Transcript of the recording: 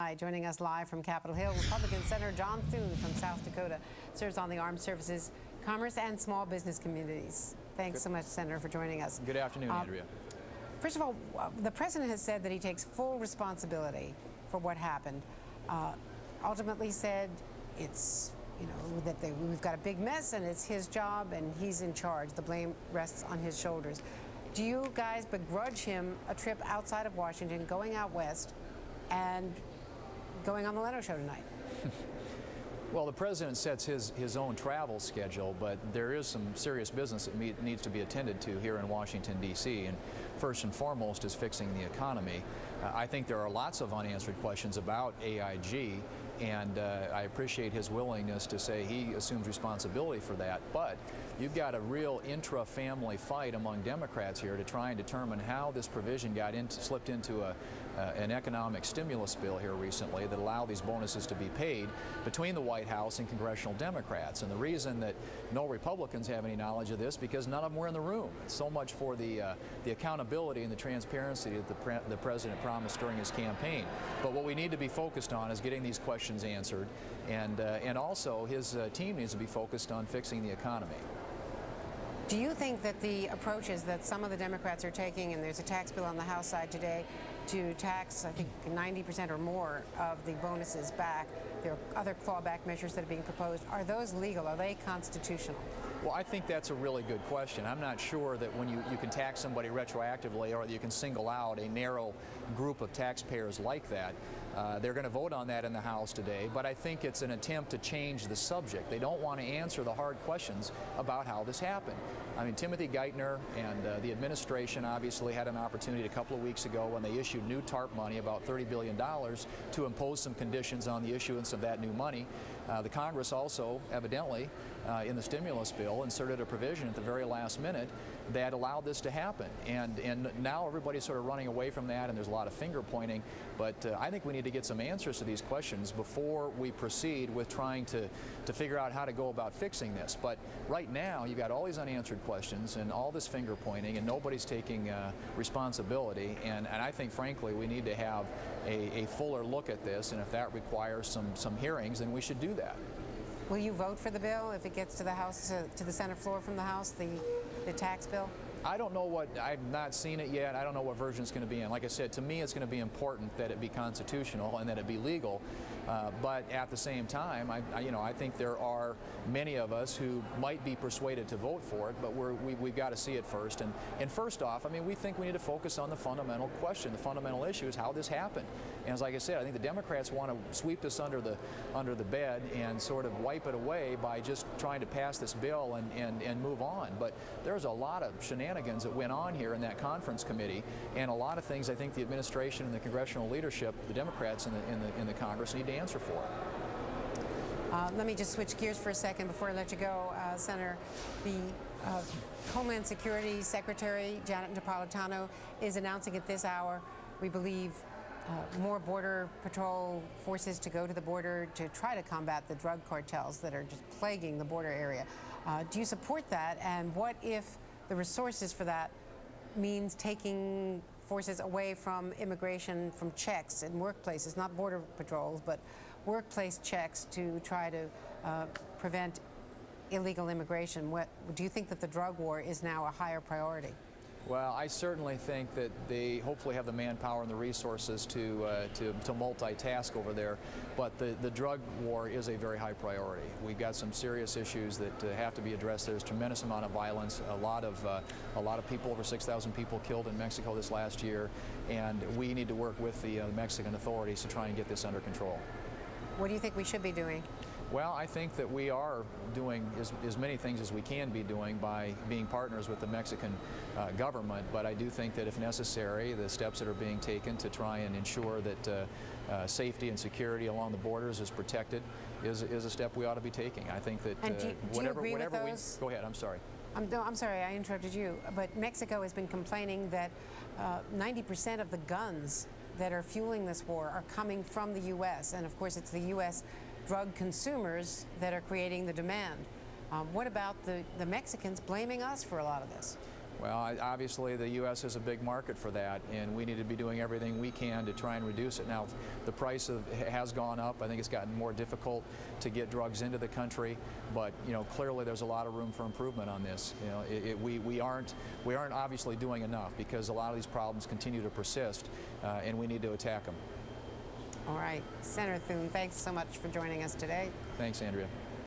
tonight. Joining us live from Capitol Hill, Republican Senator John Thune from South Dakota, serves on the Armed Services, Commerce, and Small Business Committees. Thanks so much, Senator, for joining us. Good afternoon, Andrea. First of all, the president has said that he takes full responsibility for what happened. Ultimately said it's, that we've got a big mess and it's his job and he's in charge. The blame rests on his shoulders. Do you guys begrudge him a trip outside of Washington, going out west, and going on the Leno Show tonight? Well, the president sets his own travel schedule, but there is some serious business that needs to be attended to here in Washington, D.C., and first and foremost is fixing the economy. I think there are lots of unanswered questions about AIG, and I appreciate his willingness to say he assumes responsibility for that, but you've got a real intra-family fight among Democrats here to try and determine how this provision slipped into an economic stimulus bill here recently that allowed these bonuses to be paid between the White House and congressional Democrats. And the reason that no Republicans have any knowledge of this, because none of them were in the room. It's so much for the accountability and the transparency that the president promised during his campaign. But what we need to be focused on is getting these questions answered, and also his team needs to be focused on fixing the economy. Do you think that the approaches that some of the Democrats are taking, and there's a tax bill on the House side today to tax, I think, 90% or more of the bonuses back, there are other clawback measures that are being proposed, are those legal? Are they constitutional? Well, I think that's a really good question. I'm not sure that when you can tax somebody retroactively, or you can single out a narrow group of taxpayers like that. They're going to vote on that in the House today, but I think it's an attempt to change the subject. They don't want to answer the hard questions about how this happened. I mean, Timothy Geithner and the administration obviously had an opportunity a couple of weeks ago when they issued new TARP money, about $30 billion, to impose some conditions on the issuance of that new money. The Congress also, evidently, in the stimulus bill, inserted a provision at the very last minute that allowed this to happen. And now everybody's sort of running away from that, and there's a lot of finger pointing. But I think we need to get some answers to these questions before we proceed with trying to figure out how to go about fixing this. But right now, you've got all these unanswered questions and all this finger pointing, and nobody's taking responsibility. And I think, frankly, we need to have a fuller look at this, and if that requires some hearings, then we should do that. Will you vote for the bill if it gets to the House, to the Senate floor from the House, the tax bill? I don't know what, I've not seen it yet. I don't know what version it's going to be in. Like I said, to me it's going to be important that it be constitutional and that it be legal. But at the same time, I think there are many of us who might be persuaded to vote for it, but we've got to see it first. And first off, I mean, we think we need to focus on the fundamental question. The fundamental issue is how this happened. And as like I said, I think the Democrats want to sweep this under the bed and sort of wipe it away by just trying to pass this bill and move on. But there's a lot of shenanigans that went on here in that conference committee, and a lot of things I think the administration and the congressional leadership, the Democrats in the Congress, need to answer for. Let me just switch gears for a second before I let you go, Senator. The Homeland Security Secretary, Janet Napolitano, is announcing at this hour, we believe, more Border Patrol forces to go to the border to try to combat the drug cartels that are just plaguing the border area. Do you support that? And what if the resources for that means taking forces away from immigration, from checks in workplaces, not border patrols, but workplace checks to try to prevent illegal immigration? Do you think that the drug war is now a higher priority? Well, I certainly think that they hopefully have the manpower and the resources to multitask over there, but the drug war is a very high priority. We've got some serious issues that have to be addressed. There's a tremendous amount of violence, a lot of people, over 6,000 people killed in Mexico this last year, and we need to work with the Mexican authorities to try and get this under control. What do you think we should be doing? Well, I think that we are doing as many things as we can be doing by being partners with the Mexican government, but I do think that if necessary, the steps that are being taken to try and ensure that safety and security along the borders is protected is a step we ought to be taking. I think that whatever we... Go ahead, I'm sorry. No, I'm sorry, I interrupted you, but Mexico has been complaining that 90% of the guns that are fueling this war are coming from the U.S., and of course it's the U.S. drug consumers that are creating the demand. What about the Mexicans blaming us for a lot of this? Well, obviously the U.S. is a big market for that, and we need to be doing everything we can to try and reduce it. Now, the price has gone up. I think it's gotten more difficult to get drugs into the country, but clearly there's a lot of room for improvement on this. We aren't obviously doing enough because a lot of these problems continue to persist, and we need to attack them. All right, Senator Thune, thanks so much for joining us today. Thanks, Andrea.